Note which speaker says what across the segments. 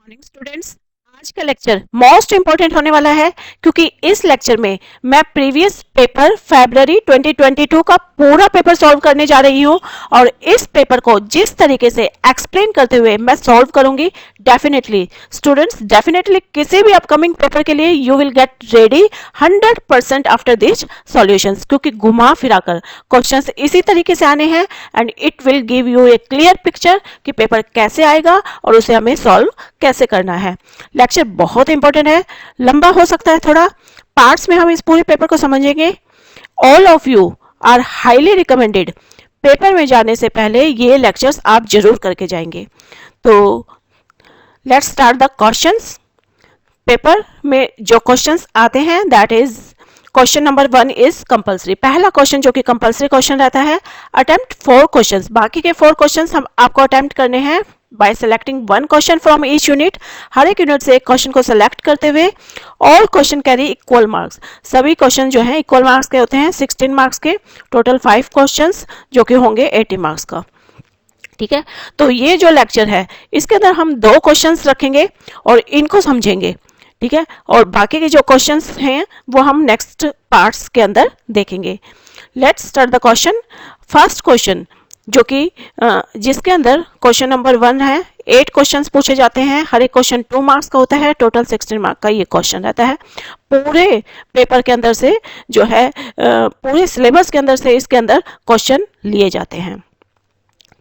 Speaker 1: Morning students. आज का lecture most important होने वाला है क्योंकि इस लेक्चर में मैं प्रीवियस पेपर फरवरी 2022 का पूरा पेपर सॉल्व करने जा रही हूं और इस पेपर को जिस तरीके से एक्सप्लेन करते हुए मैं सॉल्व करूंगी, डेफिनेटली स्टूडेंट्स, डेफिनेटली किसी भी अपकमिंग पेपर के लिए you will get ready 100% after this solutions, क्योंकि घुमा फिराकर क्वेश्चंस इसी तरीके से आने हैं and it will give U A clear picture कि पेपर कैसे आएगा और उसे हमें सॉल्व कैसे करना है। लेक्चर बहुत इंपॉर्टेंट है, लंबा हो सकता है थोड़ा, पार्ट्स में हम इस पूरे पेपर को समझेंगे। All of you are highly recommended, paper में जाने से पहले ये लेक्चर्स आप जरूर करके जाएंगे। तो let's start the questions. Paper में जो क्वेश्चंस आते हैं that is question number 1 is compulsory. पहला क्वेश्चन जो कि कंपलसरी क्वेश्चन रहता है, अटेम्प्ट 4 क्वेश्चंस। बाकी के 4 क्वेश्चंस हम आपको अटेम्प्ट करने हैं by selecting 1 question from each unit. हर एक यूनिट से एक क्वेश्चन को सेलेक्ट करते हुए all question carry equal marks. सभी क्वेश्चन जो हैं इक्वल मार्क्स के होते हैं, 16 मार्क्स के टोटल 5 क्वेश्चंस जो कि होंगे 80 मार्क्स का। ठीक है, तो ये जो लेक्चर है इसके अंदर हम 2 क्वेश्चंस रखेंगे और इनको समझेंगे। ठीक है, और बाकी के जो क्वेश्चंस हैं वो हम नेक्स्ट पार्ट्स के अंदर देखेंगे। Let's start the question. First question जो कि जिसके अंदर क्वेश्चन नंबर 1 है, 8 क्वेश्चंस पूछे जाते हैं, हर एक क्वेश्चन 2 मार्क्स का होता है, टोटल 16 मार्क का ये क्वेश्चन रहता है। पूरे पेपर के अंदर से जो है पूरे सिलेबस के अंदर से इसके अंदर क्वेश्चन लिए जाते हैं।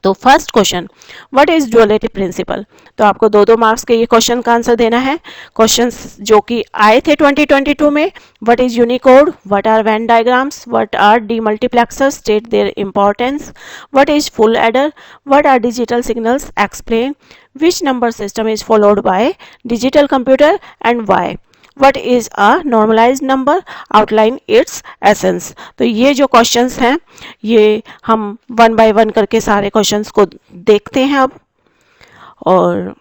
Speaker 1: तो first question, what is duality principle. तो आपको 2-2 मार्क्स के ये क्वेश्चन का आंसर देना है। क्वेश्चंस जो कि आए थे 2022 में, what is Unicode, what are Venn diagrams, what are demultiplexers, state their importance, what is full adder, what are digital signals, explain, which number system is followed by digital computer and why, what is a normalized number, outline its essence। तो ये जो questions हैं ये हम 1 by 1 करके सारे questions को देखते हैं अब। और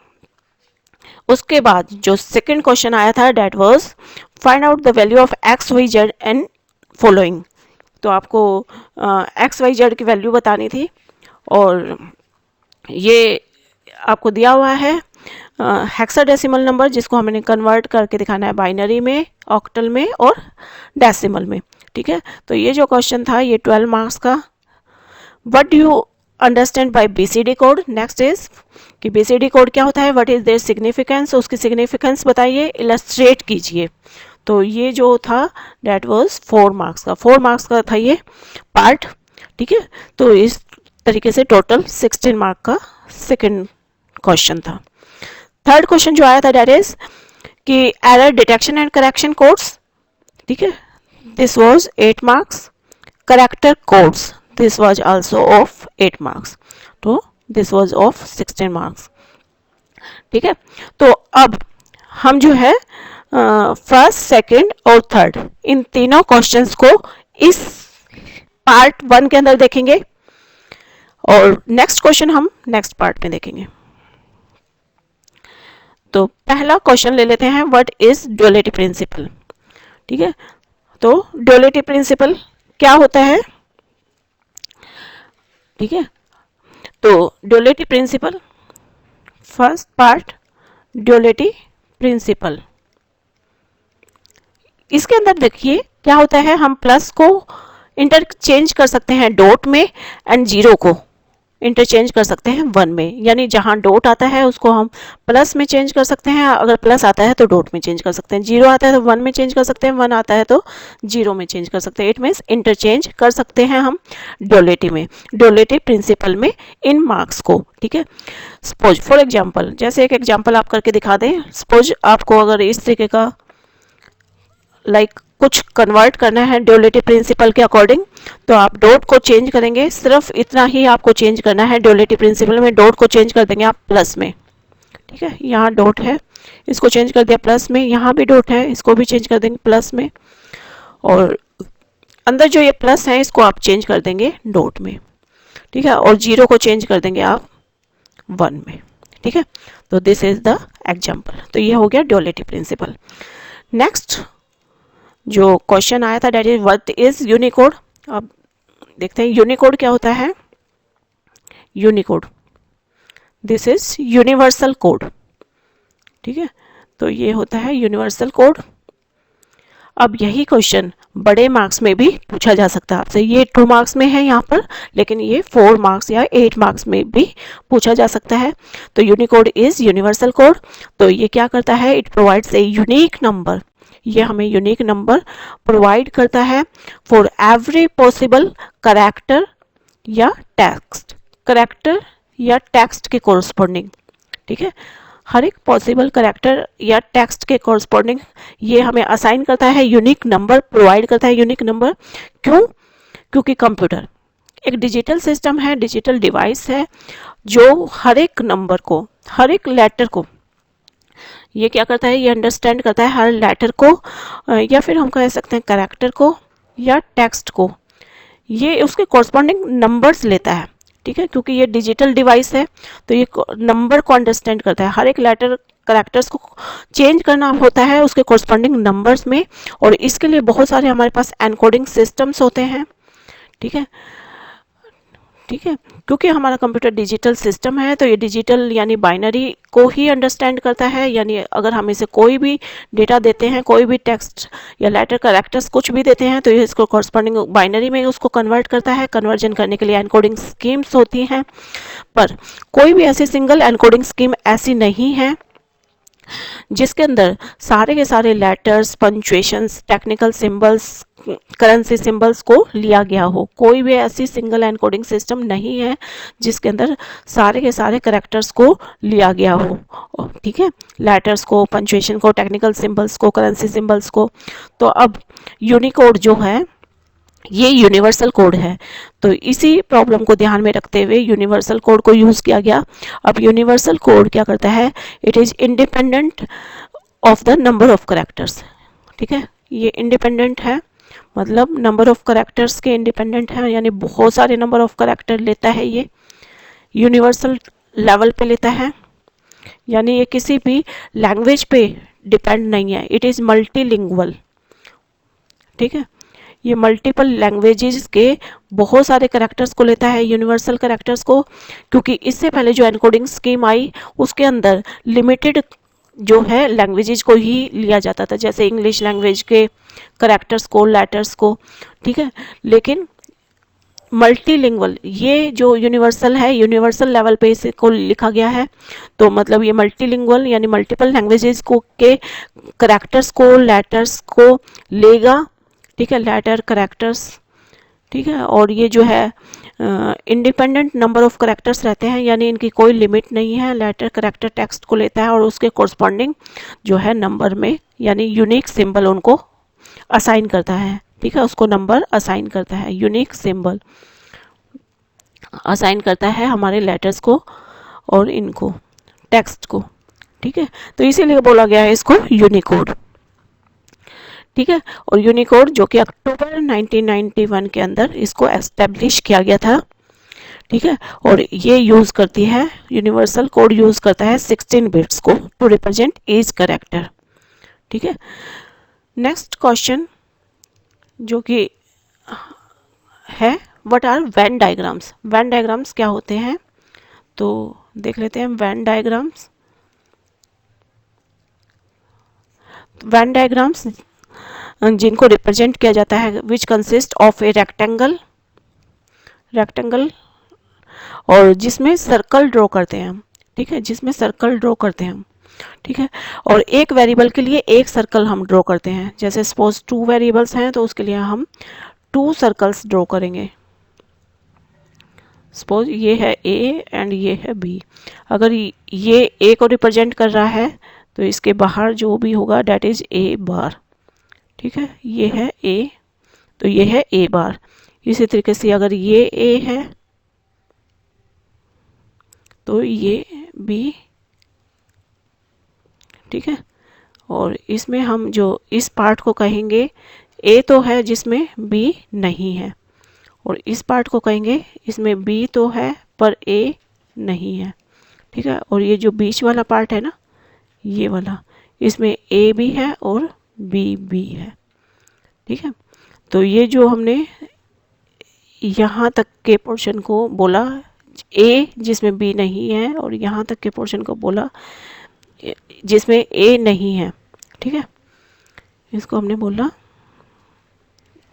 Speaker 1: उसके बाद जो सेकंड क्वेश्चन आया था that was find out the value of x y z and following. तो आपको एक्स वाई जेड की वैल्यू बतानी थी और ये आपको दिया हुआ है हेक्साडेसिमल नंबर, जिसको हमने कन्वर्ट करके दिखाना है बाइनरी में, ऑक्टल में और डेसिमल में। ठीक है, तो ये जो क्वेश्चन था ये 12 मार्क्स का। What do you understand by BCD code. Next is कि बीसीडी कोड क्या होता है, व्हाट इज देयर सिग्निफिकेंस, उसकी सिग्निफिकेंस बताइए, इलस्ट्रेट कीजिए। तो ये जो था दैट वाज 4 मार्क्स का, 4 मार्क्स का था ये पार्ट। ठीक है, तो इस तरीके से टोटल 16 मार्क का सेकंड क्वेश्चन था। थर्ड क्वेश्चन जो आया था दैट इज कि error detection and correction codes. ठीक है, this was 8 marks. Character codes, this was also of 8 marks, तो दिस वाज ऑफ 16 मार्क्स। ठीक है, तो अब हम जो है फर्स्ट, सेकंड और थर्ड इन तीनों क्वेश्चंस को इस पार्ट 1 के अंदर देखेंगे और नेक्स्ट क्वेश्चन हम नेक्स्ट पार्ट में देखेंगे। तो पहला क्वेश्चन ले लेते हैं, व्हाट इज ड्युअलिटी प्रिंसिपल। ठीक है, तो ड्युअलिटी प्रिंसिपल क्या होता है। ठीक है, तो duality principle, first part duality principle, इसके अंदर देखिए क्या होता है, हम प्लस को इंटरचेंज कर सकते हैं डॉट में एंड जीरो को इंटरचेंज कर सकते हैं 1 में, यानी जहां डॉट आता है उसको हम प्लस में चेंज कर सकते हैं, अगर प्लस आता है तो डॉट में चेंज कर सकते हैं, जीरो आता है तो 1 में चेंज कर सकते हैं, 1 आता है तो जीरो में चेंज कर सकते हैं। इट मीन्स इंटरचेंज कर सकते हैं हम ड्युअलिटी में, ड्युअलिटी प्रिंसिपल में इन मार्क्स को। ठीक है, सपोज फॉर एग्जाम्पल, जैसे एक एग्जाम्पल आप करके दिखा दें। सपोज आपको अगर इस तरीके का लाइक कुछ कन्वर्ट करना है ड्युअलिटी प्रिंसिपल के अकॉर्डिंग, तो आप डॉट को चेंज करेंगे, सिर्फ इतना ही आपको चेंज करना है। ड्युअलिटी प्रिंसिपल में डॉट को चेंज कर देंगे आप प्लस में। ठीक है, यहाँ डॉट है, इसको चेंज कर दिया प्लस में, यहाँ भी डॉट है, इसको भी चेंज कर देंगे प्लस में, और अंदर जो ये प्लस है इसको आप चेंज कर देंगे डॉट में। ठीक है, और जीरो को चेंज कर देंगे आप 1 में। ठीक है, तो दिस इज द एग्जाम्पल। तो ये हो गया ड्युअलिटी प्रिंसिपल। नेक्स्ट जो क्वेश्चन आया था that is what is Unicode. अब देखते हैं यूनिकोड क्या होता है। Unicode, this is universal code. ठीक है, तो ये होता है यूनिवर्सल कोड। अब यही क्वेश्चन बड़े मार्क्स में भी पूछा जा सकता है आपसे। ये 2 मार्क्स में है यहाँ पर, लेकिन ये 4 मार्क्स या 8 मार्क्स में भी पूछा जा सकता है। तो यूनिकोड इज यूनिवर्सल कोड। तो ये क्या करता है, it provides a unique number, ये हमें यूनिक नंबर प्रोवाइड करता है फॉर एवरी पॉसिबल करैक्टर या टेक्स्ट, करैक्टर या टेक्स्ट के कोरस्पॉन्डिंग। ठीक है, हर एक पॉसिबल करैक्टर या टेक्स्ट के कोरस्पॉन्डिंग ये हमें असाइन करता है, यूनिक नंबर प्रोवाइड करता है। यूनिक नंबर क्यों? क्योंकि कंप्यूटर एक डिजिटल सिस्टम है, डिजिटल डिवाइस है, जो हर एक नंबर को, हर एक लेटर को ये क्या करता है, ये अंडरस्टैंड करता है हर लेटर को, या फिर हम कह सकते हैं करैक्टर को या टेक्स्ट को, ये उसके कॉरस्पॉन्डिंग नंबर्स लेता है। ठीक है, क्योंकि ये डिजिटल डिवाइस है तो ये नंबर को अंडरस्टैंड करता है। हर एक लेटर करैक्टर्स को चेंज करना होता है उसके कॉरस्पॉन्डिंग नंबर्स में, और इसके लिए बहुत सारे हमारे पास एनकोडिंग सिस्टम्स होते हैं। ठीक है, ठीक है, क्योंकि हमारा कंप्यूटर डिजिटल सिस्टम है तो ये डिजिटल यानी बाइनरी को ही अंडरस्टैंड करता है। यानी अगर हम इसे कोई भी डेटा देते हैं, कोई भी टेक्स्ट या लेटर कैरेक्टर्स कुछ भी देते हैं, तो ये इसको कॉरस्पॉन्डिंग बाइनरी में उसको कन्वर्ट करता है। कन्वर्जन करने के लिए एनकोडिंग स्कीम्स होती हैं, पर कोई भी ऐसी सिंगल एनकोडिंग स्कीम ऐसी नहीं है जिसके अंदर सारे के सारे letters, punctuations, technical symbols, currency symbols को लिया गया हो। कोई भी ऐसी सिंगल एनकोडिंग सिस्टम नहीं है जिसके अंदर सारे के सारे करेक्टर्स को लिया गया हो। ठीक है, लेटर्स को, पंक्चुएशन को, टेक्निकल सिंबल्स को, करेंसी सिंबल्स को। तो अब यूनिकोड जो है ये यूनिवर्सल कोड है, तो इसी प्रॉब्लम को ध्यान में रखते हुए यूनिवर्सल कोड को यूज़ किया गया। अब यूनिवर्सल कोड क्या करता है, it is independent of the number of characters. ठीक है, ये इंडिपेंडेंट है, मतलब नंबर ऑफ करेक्टर्स के इंडिपेंडेंट है, यानी बहुत सारे नंबर ऑफ करेक्टर लेता है, ये यूनिवर्सल लेवल पे लेता है, यानी ये किसी भी लैंग्वेज पे डिपेंड नहीं है। It is multilingual. ठीक है, ये मल्टीपल लैंग्वेजेस के बहुत सारे करेक्टर्स को लेता है, यूनिवर्सल करेक्टर्स को, क्योंकि इससे पहले जो एनकोडिंग स्कीम आई उसके अंदर लिमिटेड जो है लैंग्वेजेस को ही लिया जाता था, जैसे इंग्लिश लैंग्वेज के करेक्टर्स को, लेटर्स को। ठीक है, लेकिन मल्टीलिंगुअल ये जो यूनिवर्सल है, यूनिवर्सल लेवल पे इसको लिखा गया है, तो मतलब ये मल्टीलिंगुअल यानी मल्टीपल लैंग्वेजेस को के करेक्टर्स को, लेटर्स को लेगा। ठीक है, लेटर करेक्टर्स। ठीक है, और ये जो है इंडिपेंडेंट नंबर ऑफ करेक्टर्स रहते हैं, यानी इनकी कोई लिमिट नहीं है। लेटर करेक्टर टेक्स्ट को लेता है और उसके कॉरस्पॉन्डिंग जो है नंबर में यानी यूनिक सिंबल उनको असाइन करता है। ठीक है, उसको नंबर असाइन करता है, यूनिक सिंबल असाइन करता है हमारे लेटर्स को और इनको टेक्स्ट को। ठीक है, तो इसीलिए बोला गया है इसको यूनिकोड। ठीक है, और यूनिकोड जो कि अक्टूबर 1991 के अंदर इसको एस्टेब्लिश किया गया था। ठीक है, और ये यूज़ करती है, यूनिवर्सल कोड यूज़ करता है 16 बिट्स को टू रिप्रेजेंट ईच कैरेक्टर। ठीक है, नेक्स्ट क्वेश्चन जो कि है, what are Venn diagrams. Venn diagrams क्या होते हैं, तो देख लेते हैं। वेन डायग्राम्स, वेन डायग्राम्स जिनको रिप्रेजेंट किया जाता है, which consist of a rectangle, rectangle और जिसमें सर्कल ड्रॉ करते हैं हम। ठीक है, जिसमें सर्कल ड्रॉ करते हैं हम। ठीक है, और एक वेरिएबल के लिए एक सर्कल हम ड्रॉ करते हैं। जैसे सपोज 2 वेरिएबल्स हैं तो उसके लिए हम 2 सर्कल्स ड्रॉ करेंगे। सपोज ये है ए एंड ये है बी। अगर ये ए को रिप्रेजेंट कर रहा है तो इसके बाहर जो भी होगा डेट इज ए बार। ठीक है, ये है ए तो ये है ए बार। इसी तरीके से अगर ये ए है तो ये बी। ठीक है, और इसमें हम जो इस पार्ट को कहेंगे ए तो है जिसमें बी नहीं है, और इस पार्ट को कहेंगे इसमें बी तो है पर ए नहीं है। ठीक है, और ये जो बीच वाला पार्ट है ना, ये वाला, इसमें ए भी है और बी भी है। ठीक है, तो ये जो हमने यहाँ तक के पोर्शन को बोला ए जिसमें बी नहीं है, और यहाँ तक के पोर्शन को बोला जिसमें ए नहीं है, ठीक है, इसको हमने बोला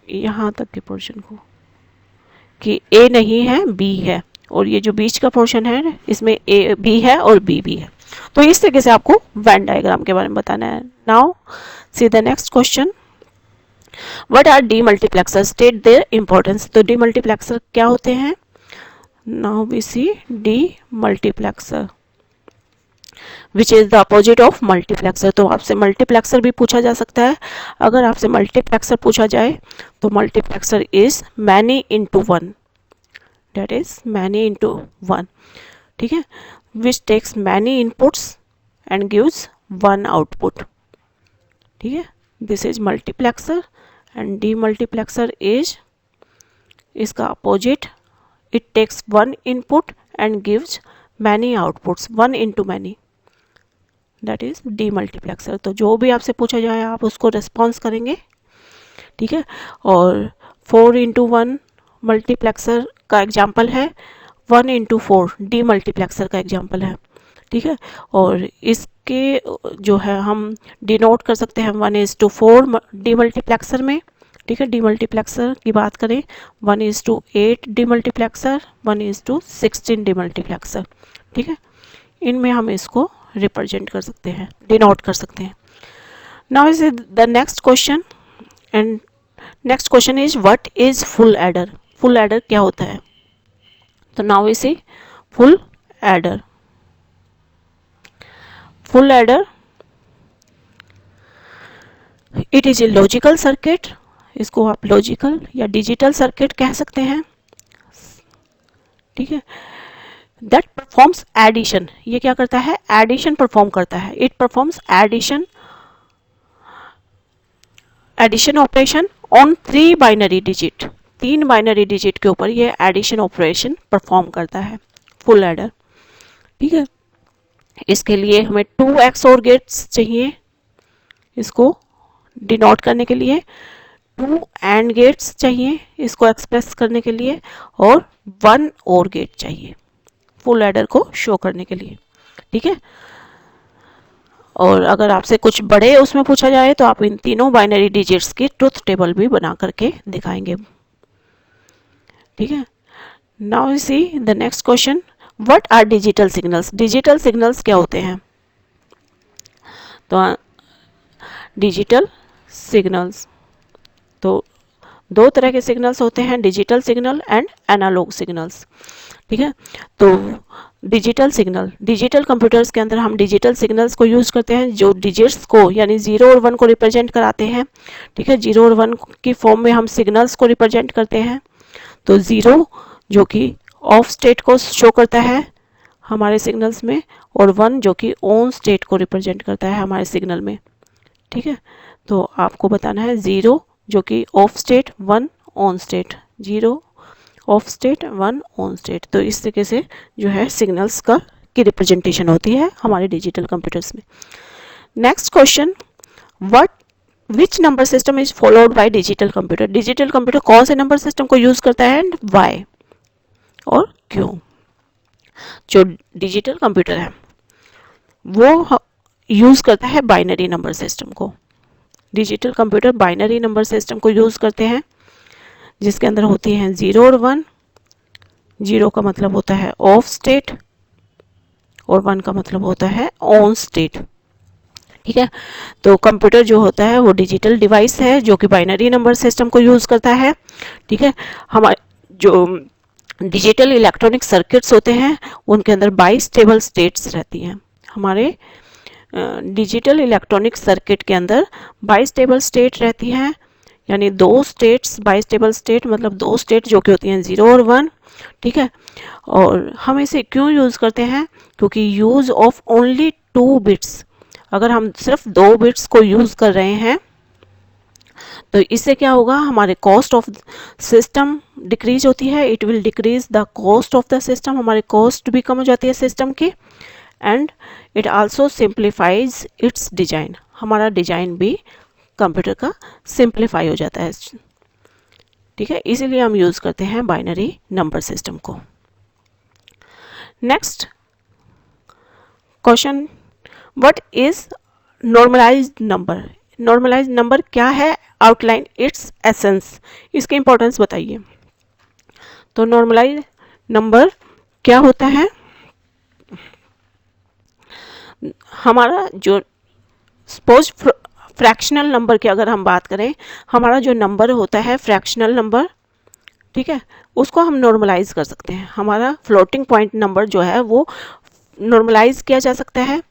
Speaker 1: यहाँ तक के पोर्शन को कि ए नहीं है बी है, और ये जो बीच का पोर्शन है इसमें ए बी है और बी भी है। तो इस तरीके से आपको वेन डायग्राम के बारे में बताना है। Now see the next question, what are demultiplexer, state their importance. तो डीमल्टीप्लेक्सर क्या होते हैं? Now we see demultiplexer which is the opposite of multiplexer. तो आपसे मल्टीप्लेक्सर भी पूछा जा सकता है। अगर आपसे मल्टीप्लेक्सर पूछा जाए तो multiplexer is many into one, that is many into 1, ठीक है, which takes many inputs and gives one output, ठीक है, this is multiplexer and demultiplexer is इसका opposite, it takes one input and gives many outputs, one into many, that is demultiplexer। तो जो भी आपसे पूछा जाए आप उसको रिस्पॉन्स करेंगे, ठीक है। और 4 into 1 मल्टीप्लेक्सर का एग्जाम्पल है, 1 into 4 डीमल्टीप्लेक्सर का एग्जाम्पल है, ठीक है। और इसके जो है हम डिनोट कर सकते हैं 1:4 डीमल्टीप्लेक्सर में, ठीक है। डीमल्टीप्लेक्सर की बात करें 1:8 डीमल्टीप्लेक्सर, 1:16 डीमल्टीप्लेक्सर, ठीक है। इनमें हम इसको रिप्रेजेंट कर सकते हैं, डिनोट कर सकते हैं। Now is the next question, and next question is what is full adder. Full adder क्या होता है? तो now we see full adder. Full adder it is a logical circuit, इसको आप लॉजिकल या डिजिटल सर्किट कह सकते हैं, ठीक है। दैट परफॉर्म्स एडिशन, ये क्या करता है? एडिशन परफॉर्म करता है। It performs addition, addition operation on 3 binary digit, 3 binary digit के ऊपर ये एडिशन ऑपरेशन परफॉर्म करता है फुल एडर, ठीक है। इसके लिए हमें 2 XOR गेट्स चाहिए, इसको डिनोट करने के लिए 2 AND गेट्स चाहिए इसको एक्सप्रेस करने के लिए, और 1 OR गेट चाहिए फुल एडर को शो करने के लिए, ठीक है। और अगर आपसे कुछ बड़े उसमें पूछा जाए तो आप इन तीनों बाइनरी डिजिट्स की ट्रुथ टेबल भी बना करके दिखाएंगे, ठीक है। Now see the next question, what are digital signals. Digital signals क्या होते हैं? तो डिजिटल सिग्नल्स, तो 2 तरह के सिग्नल्स होते हैं, digital signal and analog signals, ठीक है। तो डिजिटल सिग्नल, डिजिटल कंप्यूटर्स के अंदर हम डिजिटल सिग्नल्स को यूज़ करते हैं जो डिजिट्स को यानी 0 और 1 को रिप्रेजेंट कराते हैं, ठीक है। 0 और 1 की फॉर्म में हम सिग्नल्स को रिप्रेजेंट करते हैं। तो 0 जो कि ऑफ स्टेट को शो करता है हमारे सिग्नल्स में, और 1 जो कि ऑन स्टेट को रिप्रेजेंट करता है हमारे सिग्नल में, ठीक है। तो आपको बताना है 0 जो कि of state, 1 on state, 0 of state 1 on state. तो इस तरीके से जो है सिग्नल्स का की रिप्रेजेंटेशन होती है हमारे डिजिटल कंप्यूटर्स में। Next question, what which number system is followed by digital computer. Digital computer कौन से नंबर सिस्टम को यूज करता है एंड व्हाई, और क्यों। जो डिजिटल कंप्यूटर है वो यूज करता है बाइनरी नंबर सिस्टम को। Digital computer binary number system को यूज करते हैं जिसके अंदर होती हैं 0 और 1। 0 का मतलब होता है ऑफ स्टेट और 1 का मतलब होता है ऑन स्टेट, ठीक है। तो कंप्यूटर जो होता है वो डिजिटल डिवाइस है जो कि बाइनरी नंबर सिस्टम को यूज करता है, ठीक है। हमारे जो डिजिटल इलेक्ट्रॉनिक सर्किट्स होते हैं उनके अंदर बाइस्टेबल स्टेट्स रहती हैं। हमारे डिजिटल इलेक्ट्रॉनिक सर्किट के अंदर बाइस्टेबल स्टेट रहती हैं, यानी 2 स्टेट्स, बाइस्टेबल स्टेट मतलब 2 स्टेट जो कि होती हैं 0 और 1, ठीक है। और हम इसे क्यों यूज़ करते हैं? क्योंकि यूज़ ऑफ ओनली 2 बिट्स, अगर हम सिर्फ 2 बिट्स को यूज़ कर रहे हैं तो इससे क्या होगा, हमारे कॉस्ट ऑफ सिस्टम डिक्रीज होती है, it will decrease the cost of the system, हमारी कॉस्ट भी कम हो जाती है सिस्टम की, and it also simplifies it's design, हमारा डिजाइन भी कंप्यूटर का सिंप्लीफाई हो जाता है, ठीक है। इसीलिए हम यूज करते हैं बाइनरी नंबर सिस्टम को। Next question, what is normalised number? Normalised number क्या है? आउटलाइन इट्स एसेंस, इसकी इंपॉर्टेंस बताइए। तो नॉर्मलाइज्ड नंबर क्या होता है? हमारा जो सपोज फ्रैक्शनल नंबर की अगर हम बात करें, हमारा जो नंबर होता है फ्रैक्शनल नंबर, ठीक है, उसको हम नॉर्मलाइज कर सकते हैं। हमारा फ्लोटिंग पॉइंट नंबर जो है वो नॉर्मलाइज किया जा सकता है,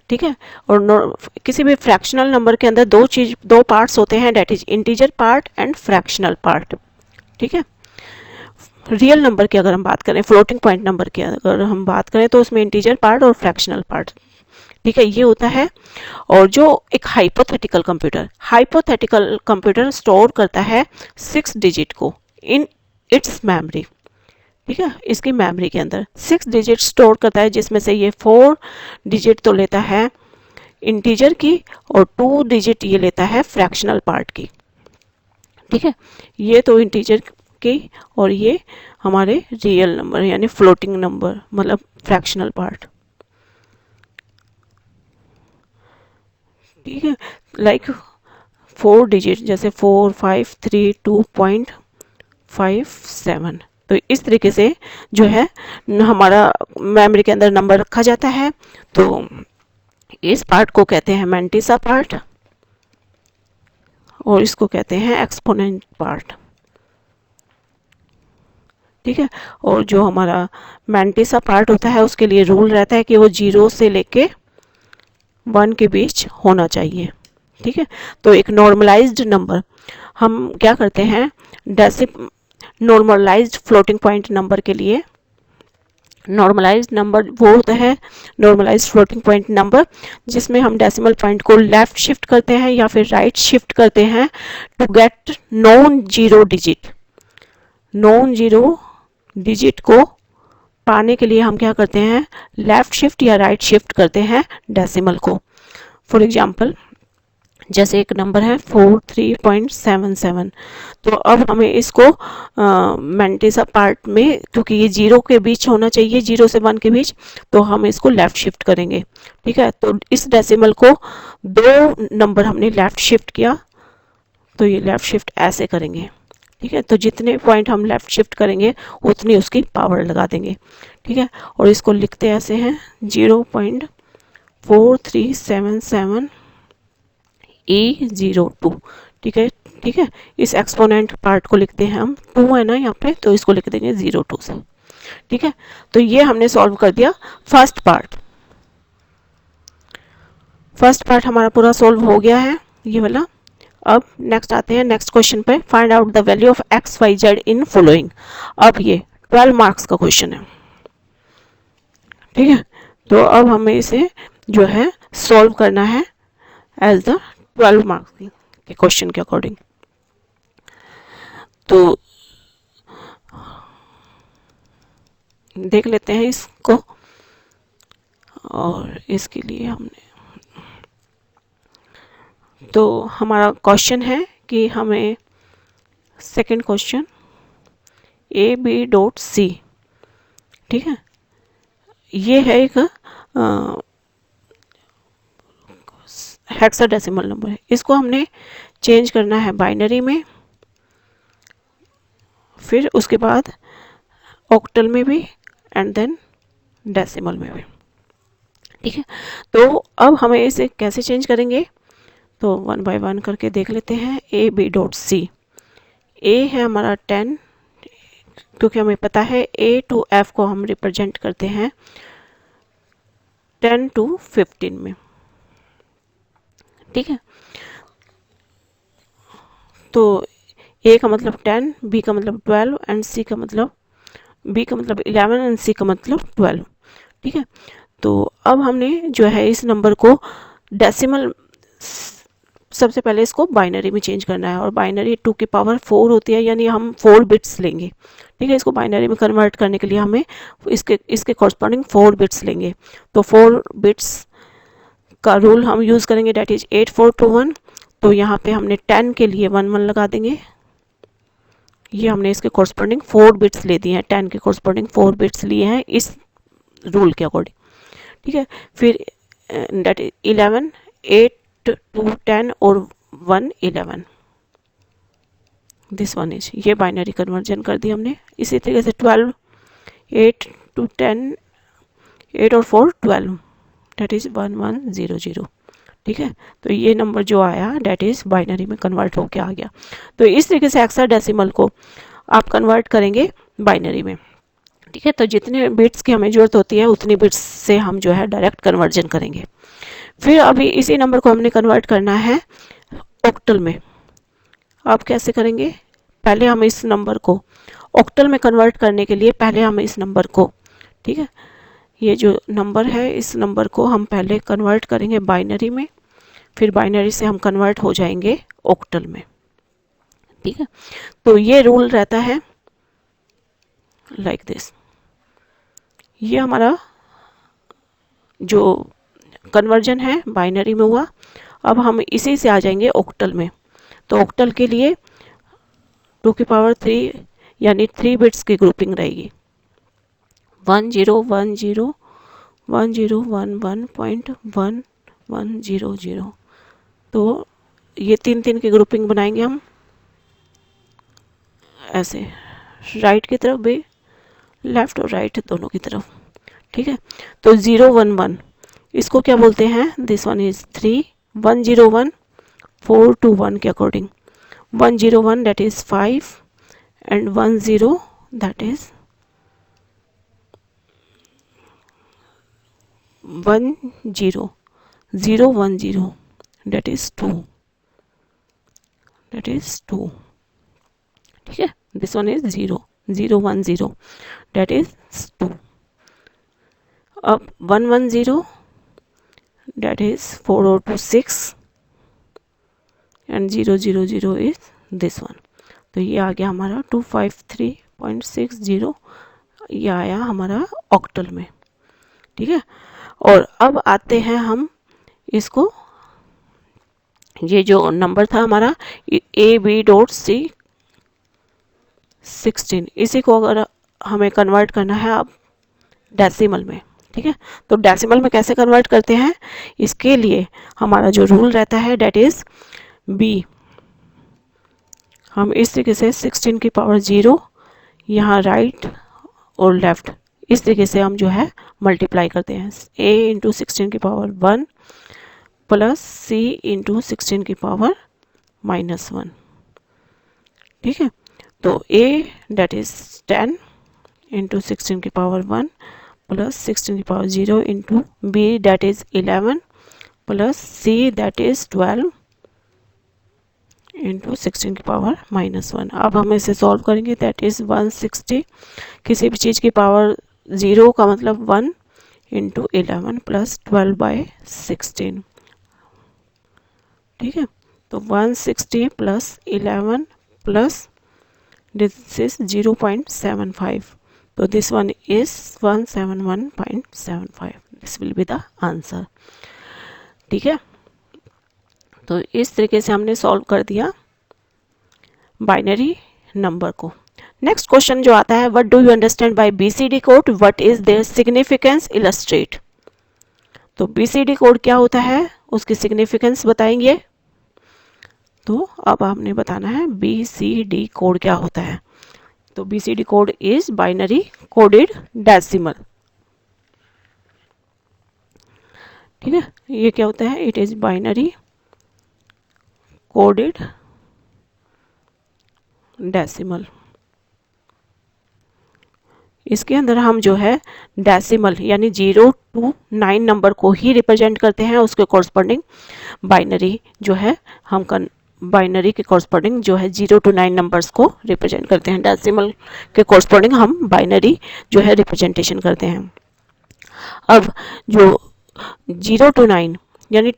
Speaker 1: ठीक है। और किसी भी फ्रैक्शनल नंबर के अंदर दो पार्ट्स होते हैं, that is integer part and fractional part, ठीक है। रियल नंबर की अगर हम बात करें, फ्लोटिंग पॉइंट नंबर की अगर हम बात करें, तो उसमें इंटीजर पार्ट और फ्रैक्शनल पार्ट, ठीक है, ये होता है। और जो एक हाइपोथेटिकल कंप्यूटर स्टोर करता है 6 डिजिट को इन इट्स मेमोरी, ठीक है, इसकी मेमोरी के अंदर 6 डिजिट स्टोर करता है, जिसमें से ये 4 डिजिट तो लेता है इंटीजर की और 2 डिजिट ये लेता है फ्रैक्शनल पार्ट की, ठीक है। ये तो इंटीजर की और ये हमारे रियल नंबर यानी फ्लोटिंग नंबर मतलब फ्रैक्शनल पार्ट, ठीक है। लाइक 4 डिजिट जैसे 4532.57, तो इस तरीके से जो है हमारा मेमोरी के अंदर नंबर रखा जाता है। तो इस पार्ट को कहते हैं मैंटिसा पार्ट और इसको कहते हैं एक्सपोनेंट पार्ट, ठीक है। और जो हमारा मैंटिसा पार्ट होता है उसके लिए रूल रहता है कि वो 0 से लेके 1 के बीच होना चाहिए, ठीक है। तो एक नॉर्मलाइज्ड नंबर हम क्या करते हैं, नॉर्मलाइज्ड फ्लोटिंग पॉइंट नंबर के लिए नॉर्मलाइज्ड नंबर वो होता है नॉर्मलाइज्ड फ्लोटिंग पॉइंट नंबर जिसमें हम डेसिमल पॉइंट को लेफ्ट शिफ्ट करते हैं या फिर राइट शिफ्ट करते हैं to get non zero digit को पाने के लिए हम क्या करते हैं, लेफ्ट शिफ्ट या राइट शिफ्ट करते हैं डेसिमल को। फॉर एग्जांपल जैसे एक नंबर है 43.77, तो अब हमें इसको मैंटिसा पार्ट में, क्योंकि ये 0 के बीच होना चाहिए, 0 से 1 के बीच, तो हम इसको लेफ्ट शिफ्ट करेंगे, ठीक है। तो इस डेसिमल को 2 नंबर हमने लेफ्ट शिफ्ट किया, तो ये लेफ्ट शिफ्ट ऐसे करेंगे, ठीक है। तो जितने पॉइंट हम लेफ्ट शिफ्ट करेंगे उतनी उसकी पावर लगा देंगे, ठीक है। और इसको लिखते ऐसे हैं 0.4377 E02, ठीक है, ठीक है। इस एक्सपोनेंट पार्ट को लिखते हैं हम, 2 है ना यहाँ पे, तो इसको लिख देंगे 02 से, ठीक है। तो ये हमने सॉल्व कर दिया फर्स्ट पार्ट हमारा पूरा सॉल्व हो गया है ये वाला। अब नेक्स्ट आते हैं नेक्स्ट क्वेश्चन पे, find out the value of x y z in following. अब ये 12 मार्क्स का क्वेश्चन है, ठीक है। तो अब हमें इसे जो है सॉल्व करना है एज द 12 मार्क्स के क्वेश्चन के अकॉर्डिंग। तो देख लेते हैं इसको, और इसके लिए हमने, तो हमारा क्वेश्चन है कि हमें सेकंड क्वेश्चन AB.C, ठीक है, ये है एक हेक्साडेसिमल नंबर है, इसको हमने चेंज करना है बाइनरी में, फिर उसके बाद ऑक्टल में भी एंड देन डेसिमल में भी, ठीक है। तो अब हमें इसे कैसे चेंज करेंगे, तो 1 बाय 1 करके देख लेते हैं। AB.C, A है हमारा 10, क्योंकि हमें पता है A to F को हम रिप्रेजेंट करते हैं 10 to 15 में, ठीक है। तो A का मतलब 10, B का मतलब 12 एंड B का मतलब 11 एंड C का मतलब 12, ठीक है। तो अब हमने जो है इस नंबर को डेसिमल, सबसे पहले इसको बाइनरी में चेंज करना है, और बाइनरी 2 की पावर 4 होती है, यानी हम 4 बिट्स लेंगे, ठीक है। इसको बाइनरी में कन्वर्ट करने के लिए हमें इसके कॉरस्पॉन्डिंग 4 बिट्स लेंगे। तो 4 बिट्स का रूल हम यूज़ करेंगे, डेट इज 8421। तो यहाँ पे हमने 10 के लिए 11 लगा देंगे, ये हमने इसके कॉरस्पॉन्डिंग 4 बिट्स ले दिए हैं, 10 के कॉरस्पॉन्डिंग 4 बिट्स लिए हैं इस रूल के अकॉर्डिंग, ठीक है। फिर that is 11, 8 to 10 और 1 11, दिस वन इज, ये बाइनरी कन्वर्जन कर दी हमने। इसी तरीके से 12, 8 to 10, 8 और 4 12, डेट इज 1 1 0 0। ठीक है, तो ये नंबर जो आया डेट इज बाइनरी में कन्वर्ट होके आ गया। तो इस तरीके से हेक्साडेसिमल को आप कन्वर्ट करेंगे बाइनरी में। ठीक है, तो जितने बिट्स की हमें ज़रूरत होती है उतनी बिट्स से हम जो है डायरेक्ट कन्वर्जन करेंगे। फिर अभी इसी नंबर को हमने कन्वर्ट करना है ऑक्टल में। आप कैसे करेंगे? पहले हम इस नंबर को ऑक्टल में कन्वर्ट करने के लिए पहले हम इस नंबर को, ठीक है, ये जो नंबर है इस नंबर को हम पहले कन्वर्ट करेंगे बाइनरी में, फिर बाइनरी से हम कन्वर्ट हो जाएंगे ऑक्टल में। ठीक है, तो ये रूल रहता है लाइक दिस। ये हमारा जो कन्वर्जन है बाइनरी में हुआ। अब हम इसी से आ जाएंगे ऑक्टल में। तो ऑक्टल के लिए 2 की पावर 3 यानी 3 बिट्स की ग्रुपिंग रहेगी। 1 0 1 0 1 0 1 1.1 1 0 0। तो ये 3 3 की ग्रुपिंग बनाएंगे हम ऐसे, राइट की तरफ भी, लेफ्ट और राइट दोनों की तरफ। ठीक है, तो 0 1 1 इसको क्या बोलते हैं? दिस वन इज 3, 1 0 1 4 to 1 के according. 1 0 1 that is 5 and 1 0 that is 1 0 0 1 0 that is 2, that is 2। ठीक है, this one is 0 0 1 0 that is 2। अब 1 1 0 that is 4 or 2 6 and 0 0 0 is this one। तो ये आ गया हमारा 253.60, ये आया हमारा ऑक्टल में। ठीक है, और अब आते हैं हम इसको, ये जो नंबर था हमारा AB.C 16, इसी को अगर हमें कन्वर्ट करना है अब डेसिमल में। ठीक है, तो डेसिमल में कैसे कन्वर्ट करते हैं? इसके लिए हमारा जो रूल रहता है डेट इज बी। हम इस तरीके से 16 की पावर 0 यहाँ राइट और लेफ्ट इस तरीके से हम जो है मल्टीप्लाई करते हैं। a इंटू 16 की पावर 1 प्लस c इंटू 16 की पावर -1। ठीक है, तो a डेट इज 10 इंटू 16 की पावर 1 प्लस 16 की power 0 into b that is 11 plus c that is 12 into 16 की पावर -1। अब हम इसे सॉल्व करेंगे, दैट इज 160। किसी भी चीज़ की पावर 0 का मतलब 1 इंटू 11 प्लस 12/16। ठीक है, तो 160 प्लस 11 प्लस दिस इज 0.75, तो this one is 171.75। This will be the answer. ठीक है, तो इस तरीके से हमने सॉल्व कर दिया बाइनरी नंबर को। नेक्स्ट क्वेश्चन जो आता है, what do you understand by BCD code, what is their significance, illustrate. तो बीसीडी कोड क्या होता है, उसकी सिग्निफिकेंस बताएंगे। तो अब आपने बताना है बीसीडी कोड क्या होता है। तो BCD code is binary coded decimal. ठीक है, ये क्या होता है? It is binary coded decimal. इसके अंदर हम जो है डेसिमल यानी 0 to 9 नंबर को ही रिप्रेजेंट करते हैं, उसके कॉरस्पॉन्डिंग बाइनरी जो है हम बाइनरी के कॉरस्पॉन्डिंग जो है 0 to 9 नंबर्स को रिप्रेजेंट करते हैं। डेसिमल के कॉरस्पॉन्डिंग हम बाइनरी जो है रिप्रेजेंटेशन करते हैं। अब जो 0 to 9 यानी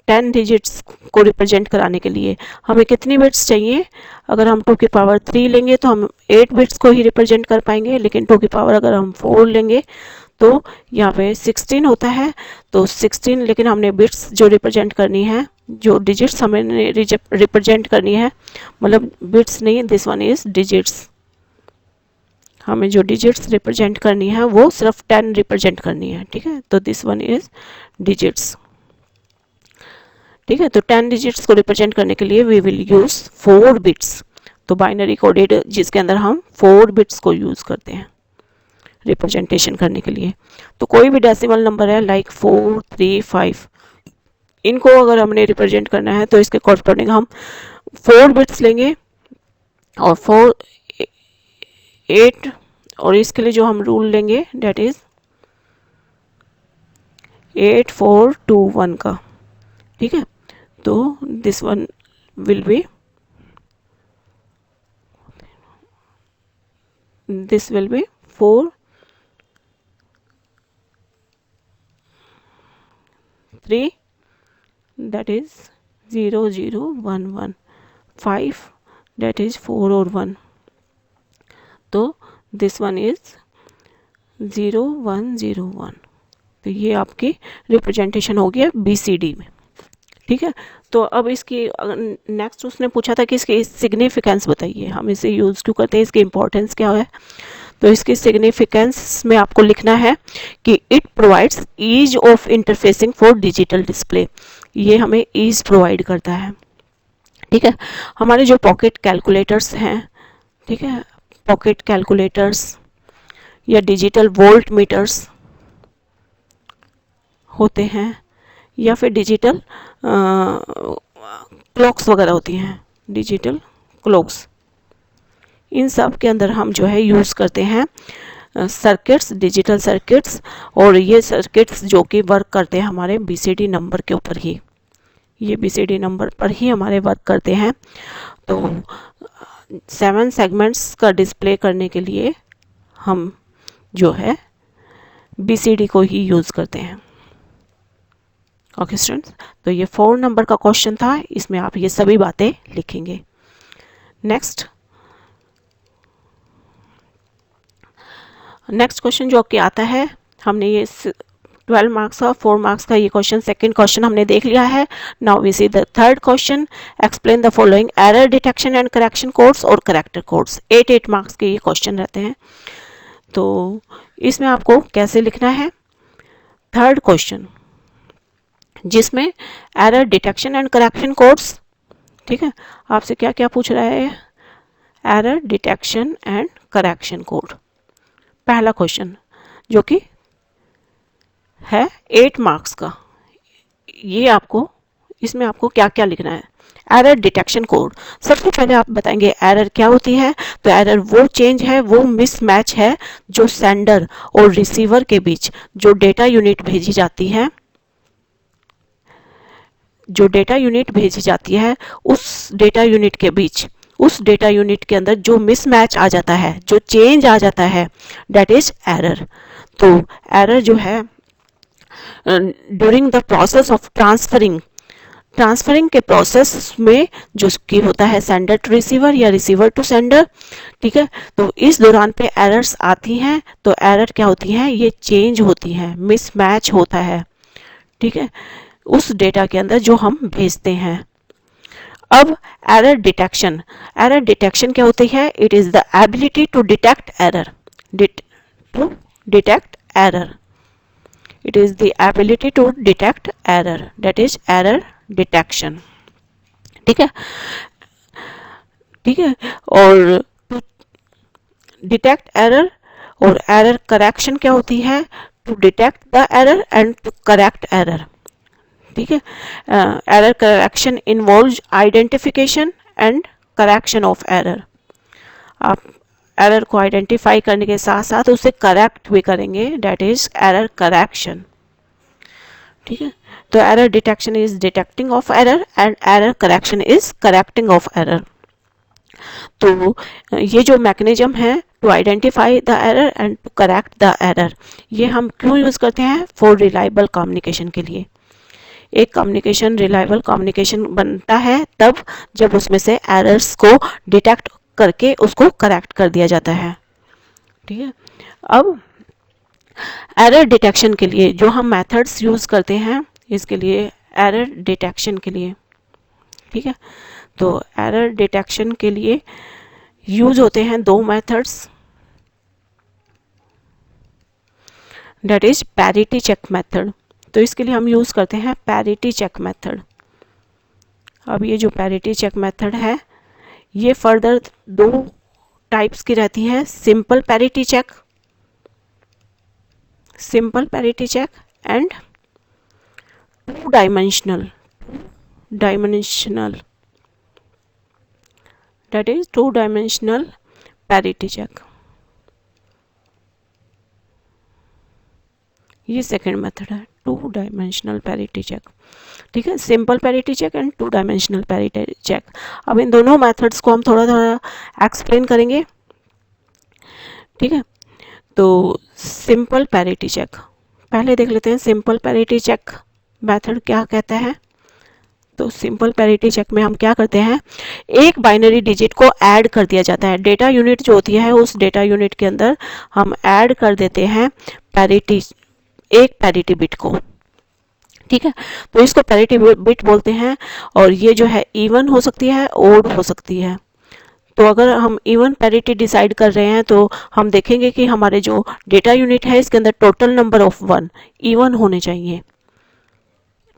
Speaker 1: 10 डिजिट्स को रिप्रेजेंट कराने के लिए हमें कितनी बिट्स चाहिए? अगर हम 2 की पावर 3 लेंगे तो हम 8 बिट्स को ही रिप्रेजेंट कर पाएंगे, लेकिन 2 की पावर अगर हम 4 लेंगे तो यहाँ पे 16 होता है। तो 16, लेकिन हमने बिट्स जो रिप्रेजेंट करनी है, जो डिजिट्स हमें रिप्रेजेंट करनी है, मतलब बिट्स नहीं, दिस वन इज डिजिट्स। हमें जो डिजिट्स रिप्रेजेंट करनी है वो सिर्फ 10 रिप्रेजेंट करनी है, ठीक है। तो दिस वन इज डिजिट्स, ठीक है। तो 10 डिजिट्स को रिप्रेजेंट करने के लिए वी विल यूज 4 बिट्स। तो बाइनरी कोडेड जिसके अंदर हम 4 बिट्स को यूज करते हैं रिप्रेजेंटेशन करने के लिए। तो कोई भी डेसिमल नंबर है लाइक 4, 3, 5, इनको अगर हमने रिप्रेजेंट करना है तो इसके कॉरस्पॉन्डिंग हम 4 बिट्स लेंगे और 4, 8, और इसके लिए जो हम रूल लेंगे डेट इज 8, 4, 2, 1 का, ठीक है। तो this one will be, this will be 4, 3, that is 0, 0, 1, 1, 5, that is 4 और 1, तो this one is 0, 1, 0, 1। तो ये आपकी रिप्रेजेंटेशन हो गया BCD में, ठीक है। तो अब इसकी नेक्स्ट उसने पूछा था कि इसकी सिग्निफिकेंस बताइए, हम इसे यूज़ क्यों करते हैं, इसकी इम्पोर्टेंस क्या है। तो इसकी सिग्निफिकेंस में आपको लिखना है कि it provides ease of interfacing for digital display, ये हमें ईज प्रोवाइड करता है, ठीक है। हमारे जो पॉकेट कैलकुलेटर्स हैं, ठीक है, पॉकेट कैलकुलेटर्स या डिजिटल वोल्ट मीटर्स होते हैं या फिर डिजिटल क्लॉक्स वगैरह होती हैं, डिजिटल क्लॉक्स, इन सब के अंदर हम जो है यूज़ करते हैं सर्किट्स, डिजिटल सर्किट्स। और ये सर्किट्स जो कि वर्क करते हैं हमारे BCD नंबर के ऊपर ही, ये BCD नंबर पर ही हमारे वर्क करते हैं। तो 7 सेगमेंट्स का डिस्प्ले करने के लिए हम जो है BCD को ही यूज़ करते हैं। ओके स्टूडेंट्स, तो ये 4 नंबर का क्वेश्चन था, इसमें आप ये सभी बातें लिखेंगे। नेक्स्ट क्वेश्चन जो आपके आता है, हमने ये 12 मार्क्स का, 4 मार्क्स का ये क्वेश्चन, सेकंड क्वेश्चन हमने देख लिया है। Now we see the third question, explain the following error detection and correction codes और करेक्टर कोड्स। 8 मार्क्स के ये क्वेश्चन रहते हैं। तो इसमें आपको कैसे लिखना है, थर्ड क्वेश्चन जिसमें error detection and correction codes, ठीक है, आपसे क्या क्या पूछ रहा है, error detection and correction code, पहला क्वेश्चन जो कि है 8 मार्क्स का। ये आपको, इसमें आपको क्या क्या लिखना है, एरर डिटेक्शन कोड। सबसे पहले आप बताएंगे एरर क्या होती है। तो एरर वो चेंज है, वो मिसमैच है जो सेंडर और रिसीवर के बीच जो डेटा यूनिट भेजी जाती है, जो डेटा यूनिट भेजी जाती है उस डेटा यूनिट के बीच, उस डेटा यूनिट के अंदर जो मिसमैच आ जाता है, जो चेंज आ जाता है, दैट इज एरर। तो एरर जो है during the process of transferring के प्रोसेस में जो कि होता है सेंडर टू रिसीवर या रिसीवर टू सेंडर, ठीक है। तो इस दौरान पे एरर्स आती हैं। तो एरर क्या होती हैं, ये चेंज होती हैं, मिसमैच होता है, ठीक है, उस डेटा के अंदर जो हम भेजते हैं। अब एरर डिटेक्शन क्या होती है, it is the ability to detect error, it is the ability to detect error, that is error detection, ठीक है, ठीक है। और to detect error और error correction क्या होती है, to detect the error and to correct error, ठीक है। Error correction involves identification and correction of error. आप एरर को आइडेंटिफाई करने के साथ साथ उसे करेक्ट भी करेंगे, दैट इज एरर करेक्शन, ठीक है। तो error detection is detecting of error and error correction is correcting of error. तो ये जो मैकेनिज्म है to identify the error and to correct the error, ये हम क्यों यूज करते हैं, फॉर रिलायबल कम्युनिकेशन के लिए। एक कम्युनिकेशन रिलायबल कम्युनिकेशन बनता है तब जब उसमें से एरर्स को डिटेक्ट करके उसको करेक्ट कर दिया जाता है, ठीक है। अब एरर डिटेक्शन के लिए जो हम मेथड्स यूज करते हैं, इसके लिए एरर डिटेक्शन के लिए, ठीक है, तो एरर डिटेक्शन के लिए यूज होते हैं 2 methods, that is parity check method. तो इसके लिए हम यूज़ करते हैं पैरिटी चेक मेथड। अब ये जो पैरिटी चेक मेथड है ये फर्दर दो टाइप्स की रहती है, simple parity check and two dimensional that is two dimensional parity check। ये सेकेंड मेथड है, टू डायमेंशनल पैरिटी चेक। ठीक है, simple parity check and two dimensional parity check. अब इन दोनों मेथड्स को हम थोड़ा थोड़ा एक्सप्लेन करेंगे। ठीक है, तो सिंपल पैरिटी चेक पहले देख लेते हैं। सिंपल पैरिटी चेक मेथड क्या कहता है? तो सिंपल पैरिटी चेक में हम क्या करते हैं, एक बाइनरी डिजिट को ऐड कर दिया जाता है। डेटा यूनिट जो होती है उस डेटा यूनिट के अंदर हम ऐड कर देते हैं एक पैरिटी बिट को। ठीक है, तो इसको पैरिटी बिट बोलते हैं। और ये जो है इवन हो सकती है, ओड हो सकती है। तो अगर हम इवन पैरिटी डिसाइड कर रहे हैं तो हम देखेंगे कि हमारे जो डेटा यूनिट है इसके अंदर टोटल नंबर ऑफ 1 इवन होने चाहिए।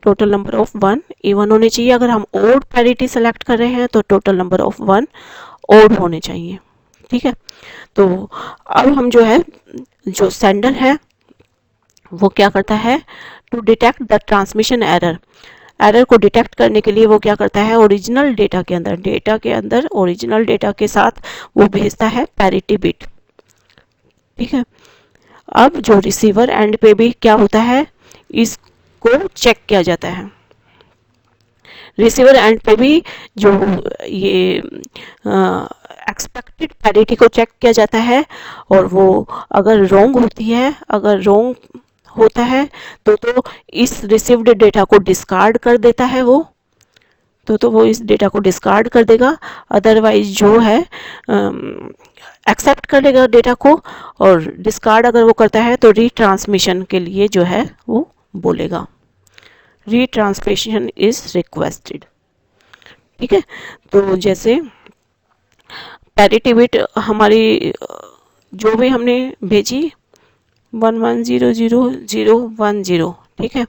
Speaker 1: टोटल नंबर ऑफ 1 इवन होने चाहिए। अगर हम ओड पैरिटी सेलेक्ट कर रहे हैं तो टोटल नंबर ऑफ 1 ओड होने चाहिए। ठीक है, तो अब हम जो है जो सेंडर है वो क्या करता है, to detect the transmission error को डिटेक्ट करने के लिए वो क्या करता है, ओरिजिनल डेटा के अंदर ओरिजिनल डेटा के साथ वो भेजता है पैरिटी बिट। ठीक है, अब जो रिसीवर एंड पे भी क्या होता है, इसको चेक किया जाता है। रिसीवर एंड पे भी जो ये एक्सपेक्टेड पैरिटी को चेक किया जाता है और वो अगर रॉन्ग होती है, अगर रॉन्ग होता है तो इस रिसीव्ड डेटा को डिस्कार्ड कर देता है वो, तो वो इस डेटा को डिस्कार्ड कर देगा। अदरवाइज जो है एक्सेप्ट कर लेगा डेटा को, और डिस्कार्ड अगर वो करता है तो रीट्रांसमिशन के लिए जो है वो बोलेगा, रीट्रांसमिशन इज रिक्वेस्टेड। ठीक है, तो जैसे पैरिटी बिट हमारी जो भी हमने भेजी 110010, ठीक है,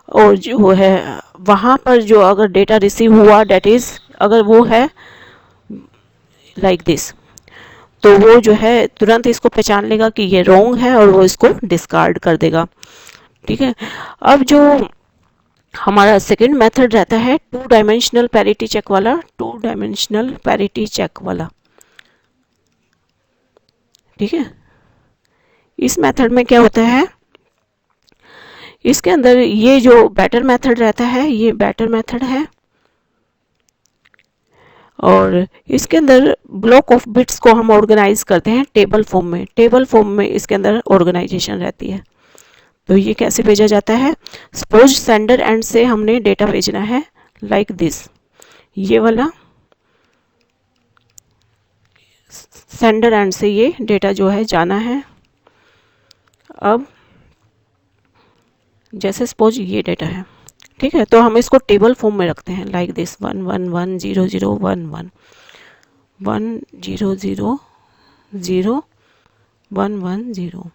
Speaker 1: और जो है वहाँ पर जो अगर डेटा रिसीव हुआ डेट इज अगर वो है लाइक दिस, तो वो जो है तुरंत इसको पहचान लेगा कि ये रॉन्ग है और वो इसको डिस्कार्ड कर देगा। ठीक है, अब जो हमारा सेकंड मेथड रहता है टू डायमेंशनल पैरिटी चेक वाला। ठीक है, इस मेथड में क्या होता है, इसके अंदर ये जो बैटर मेथड रहता है ये बैटर मेथड है, और इसके अंदर ब्लॉक ऑफ बिट्स को हम ऑर्गेनाइज करते हैं टेबल फॉर्म में इसके अंदर ऑर्गेनाइजेशन रहती है। तो ये कैसे भेजा जाता है, सपोज सेंडर एंड से हमने डेटा भेजना है लाइक दिस, ये वाला सेंडर एंड से ये डेटा जो है जाना है। अब जैसे सपोज ये डेटा है, ठीक है, तो हम इसको टेबल फॉर्म में रखते हैं लाइक दिस 11100111 1000110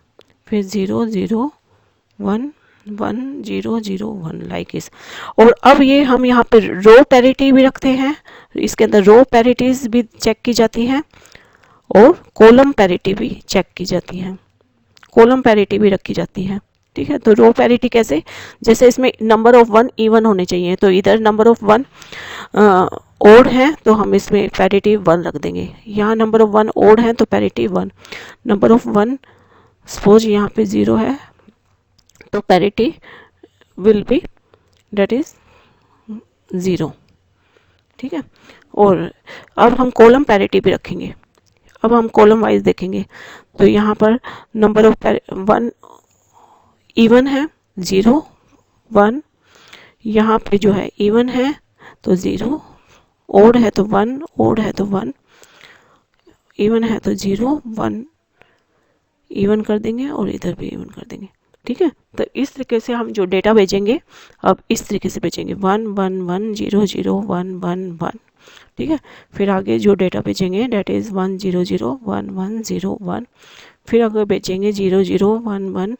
Speaker 1: फिर 0011001 लाइक इस। और अब ये हम यहाँ पे रो पैरिटी भी रखते हैं, इसके अंदर रो पैरिटीज भी चेक की जाती हैं और कॉलम पैरिटी भी चेक की जाती है, कॉलम पैरिटी भी रखी जाती है। ठीक है, तो रो पैरिटी कैसे, जैसे इसमें नंबर ऑफ 1 इवन होने चाहिए, तो इधर नंबर ऑफ 1 ओड है तो हम इसमें पैरिटी 1 रख देंगे। यहाँ नंबर ऑफ 1 ओड है तो पैरिटी 1, नंबर ऑफ 1 सपोज यहाँ पे 0 है तो parity will be that is 0। ठीक है, और अब हम कॉलम पैरिटी भी रखेंगे। अब हम कॉलम वाइज देखेंगे तो यहाँ पर नंबर ऑफ 1 इवन है 0 1, यहाँ पे जो है इवन है तो 0, ओड है तो 1, ओड है तो 1, इवन है तो 0 1 इवन कर देंगे और इधर भी इवन कर देंगे। ठीक है, तो इस तरीके से हम जो डेटा भेजेंगे अब इस तरीके से भेजेंगे 11100111। ठीक है, फिर आगे जो डेटा भेजेंगे डेट इज़ 1001101, फिर आगे भेजेंगे 0011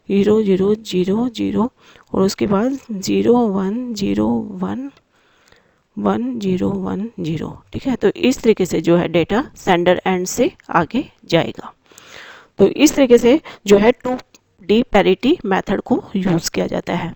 Speaker 1: 0 0 0 0 और उसके बाद 0 1 0 1 1 0 1 0। ठीक है, तो इस तरीके से जो है डेटा सेंडर एंड से आगे जाएगा। तो इस तरीके से जो है 2D पैरिटी मेथड को यूज़ किया जाता है।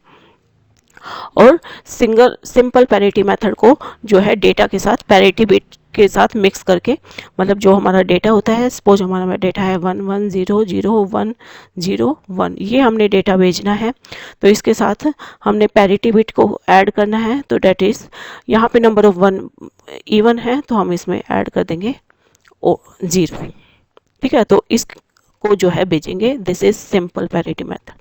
Speaker 1: और सिंपल पैरिटी मेथड को जो है डेटा के साथ पैरिटी बिट के साथ मिक्स करके, मतलब जो हमारा डेटा होता है, सपोज हमारा डेटा है 1 1 0 0 1 0 1, ये हमने डेटा भेजना है, तो इसके साथ हमने पैरिटी बिट को ऐड करना है। तो डेट इज़ यहाँ पे नंबर ऑफ 1 इवन है तो हम इसमें ऐड कर देंगे 0। ठीक है, तो इसको जो है भेजेंगे। This is simple parity method,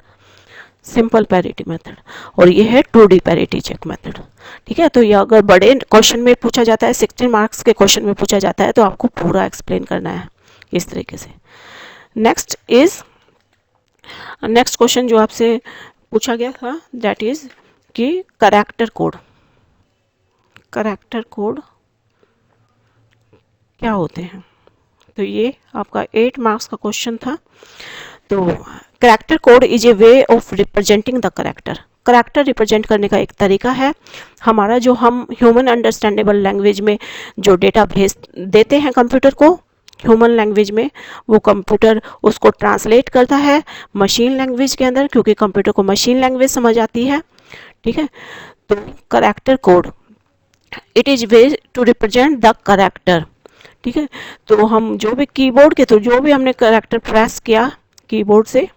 Speaker 1: simple parity method. और ये है 2D पैरिटी चेक मेथड। ठीक है, तो ये अगर बड़े क्वेश्चन में पूछा जाता है, 16 मार्क्स के क्वेश्चन में पूछा जाता है, तो आपको पूरा एक्सप्लेन करना है इस तरीके से। नेक्स्ट क्वेश्चन जो आपसे पूछा गया था दैट इज कि करैक्टर कोड क्या होते हैं। तो ये आपका 8 मार्क्स का क्वेश्चन था। तो character code is a way of representing the character represent करने का एक तरीका है। हमारा जो हम ह्यूमन अंडरस्टैंडेबल लैंग्वेज में जो डेटा भेज देते हैं कंप्यूटर को, ह्यूमन लैंग्वेज में, वो कंप्यूटर उसको ट्रांसलेट करता है मशीन लैंग्वेज के अंदर, क्योंकि कंप्यूटर को मशीन लैंग्वेज समझ आती है। ठीक है, तो character code it is way to represent the character. ठीक है, तो हम जो भी कीबोर्ड के थ्रू जो भी हमने करैक्टर प्रेस किया कीबोर्ड से,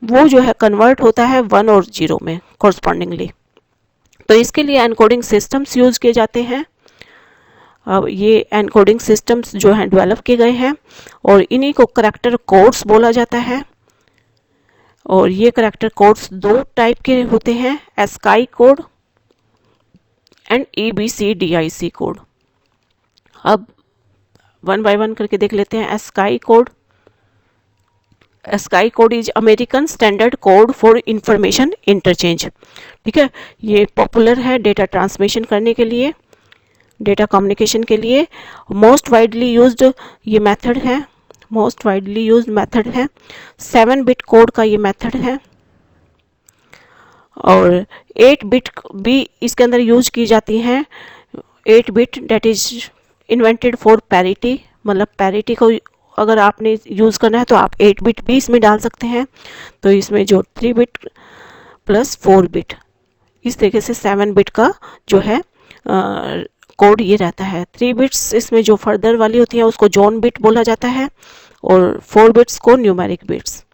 Speaker 1: वो जो है कन्वर्ट होता है 1 और 0 में कॉरस्पॉन्डिंगली। तो इसके लिए एनकोडिंग सिस्टम्स यूज किए जाते हैं। अब ये एनकोडिंग सिस्टम्स जो हैं डेवलप किए गए हैं और इन्हीं को करैक्टर कोड्स बोला जाता है। और ये करैक्टर कोड्स 2 टाइप के होते हैं, ASCII code and EBCDIC code. अब 1 बाय 1 करके देख लेते हैं। ASCII code is American standard code for information interchange. ठीक है, ये पॉपुलर है डेटा ट्रांसमिशन करने के लिए, डेटा कम्युनिकेशन के लिए। मोस्ट वाइडली यूज्ड ये मेथड है, 7 बिट कोड का ये मेथड है। और 8 बिट भी इसके अंदर यूज की जाती हैं। 8 bit that is invented for parity, मतलब पैरिटी को अगर आपने यूज़ करना है तो आप 8 बिट भी इसमें डाल सकते हैं। तो इसमें जो 3 बिट प्लस 4 बिट, इस तरीके से 7 बिट का जो है कोड ये रहता है। 3 बिट्स इसमें जो फर्दर वाली होती हैं उसको जॉन बिट बोला जाता है, और 4 बिट्स को न्यूमेरिक बिट्स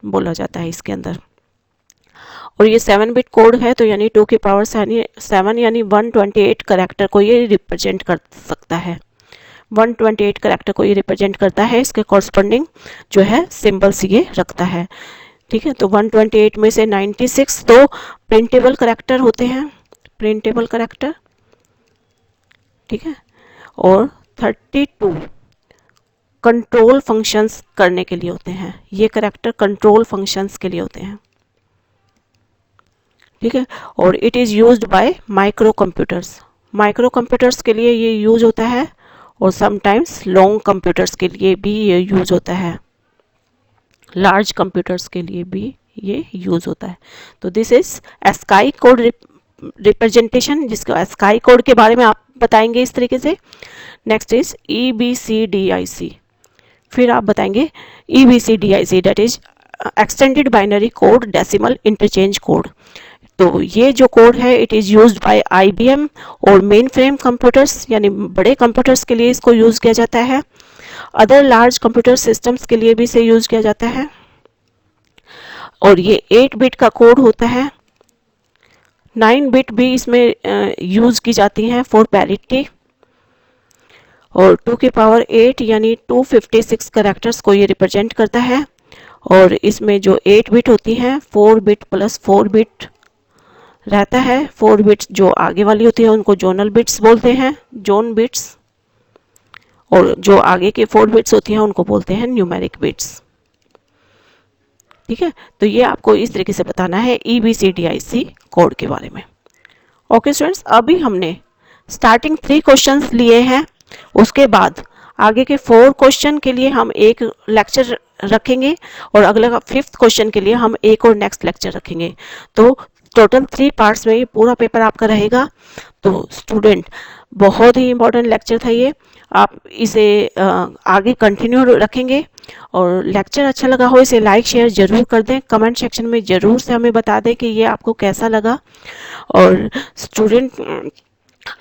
Speaker 1: बोला जाता है इसके अंदर। और ये 7 बिट कोड है, तो यानी 2 की पावर 7 यानी 128 करैक्टर को ये रिप्रेजेंट कर सकता है। 128 करैक्टर को ये रिप्रेजेंट करता है। इसके कॉरस्पॉन्डिंग जो है सिंबल्स ये रखता है। ठीक है, तो 128 में से 96 तो प्रिंटेबल करैक्टर होते हैं, प्रिंटेबल करैक्टर। ठीक है, और 32 कंट्रोल फंक्शंस करने के लिए होते हैं। ये करैक्टर कंट्रोल फंक्शंस के लिए होते हैं। ठीक है, और it is used bye micro computers के लिए ये यूज होता है, और समटाइम्स लॉन्ग कंप्यूटर्स के लिए भी ये यूज होता है, लार्ज कंप्यूटर्स के लिए भी ये यूज होता है। तो this is ASCII code representation, जिसको ASCII कोड के बारे में आप बताएंगे इस तरीके से। नेक्स्ट इज EBCDIC, फिर आप बताएंगे EBCDIC that is extended binary code decimal interchange code. तो ये जो कोड है it is used by IBM और मेन फ्रेम कंप्यूटर्स, यानी बड़े कंप्यूटर्स के लिए इसको यूज़ किया जाता है। अदर लार्ज कंप्यूटर सिस्टम्स के लिए भी इसे यूज़ किया जाता है। और ये 8 बिट का कोड होता है। 9 बिट भी इसमें यूज़ की जाती हैं फॉर पैरिटी। और 2 की पावर 8 यानी 256 करैक्टर्स को ये रिप्रेजेंट करता है। और इसमें जो 8 बिट होती हैं 4 बिट प्लस 4 बिट रहता है। 4 बिट्स जो आगे वाली होती है उनको जोनल बिट्स बोलते हैं, जोन बिट्स, और जो आगे के 4 बिट्स होती हैं उनको बोलते हैं न्यूमेरिक बिट्स। ठीक है, तो ये आपको इस तरीके से बताना है EBCDIC कोड के बारे में। ओके स्टूडेंट्स, अभी हमने स्टार्टिंग 3 क्वेश्चंस लिए हैं, उसके बाद आगे के 4 क्वेश्चन के लिए हम एक लेक्चर रखेंगे और अगला 5th क्वेश्चन के लिए हम एक और नेक्स्ट लेक्चर रखेंगे। तो टोटल 3 पार्ट्स में ये पूरा पेपर आपका रहेगा। तो स्टूडेंट, बहुत ही इम्पोर्टेंट लेक्चर था ये, आप इसे आगे कंटिन्यू रखेंगे। और लेक्चर अच्छा लगा हो इसे लाइक शेयर जरूर कर दें, कमेंट सेक्शन में ज़रूर से हमें बता दें कि ये आपको कैसा लगा। और स्टूडेंट,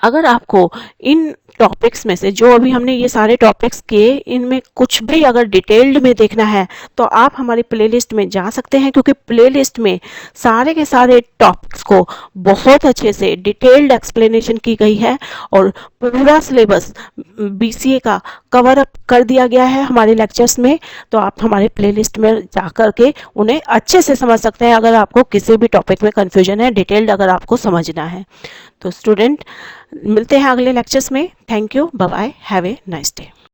Speaker 1: अगर आपको इन टॉपिक्स में से जो अभी हमने ये सारे टॉपिक्स किए, इनमें कुछ भी अगर डिटेल्ड में देखना है तो आप हमारी प्लेलिस्ट में जा सकते हैं, क्योंकि प्लेलिस्ट में सारे के सारे टॉपिक्स को बहुत अच्छे से डिटेल्ड एक्सप्लेनेशन की गई है और पूरा सिलेबस बीसीए का कवर अप कर दिया गया है हमारे लेक्चर्स में। तो आप हमारे प्लेलिस्ट में जा कर के उन्हें अच्छे से समझ सकते हैं अगर आपको किसी भी टॉपिक में कन्फ्यूजन है, डिटेल्ड अगर आपको समझना है। तो स्टूडेंट, मिलते हैं अगले लेक्चर्स में। Thank you, bye bye, have a nice day.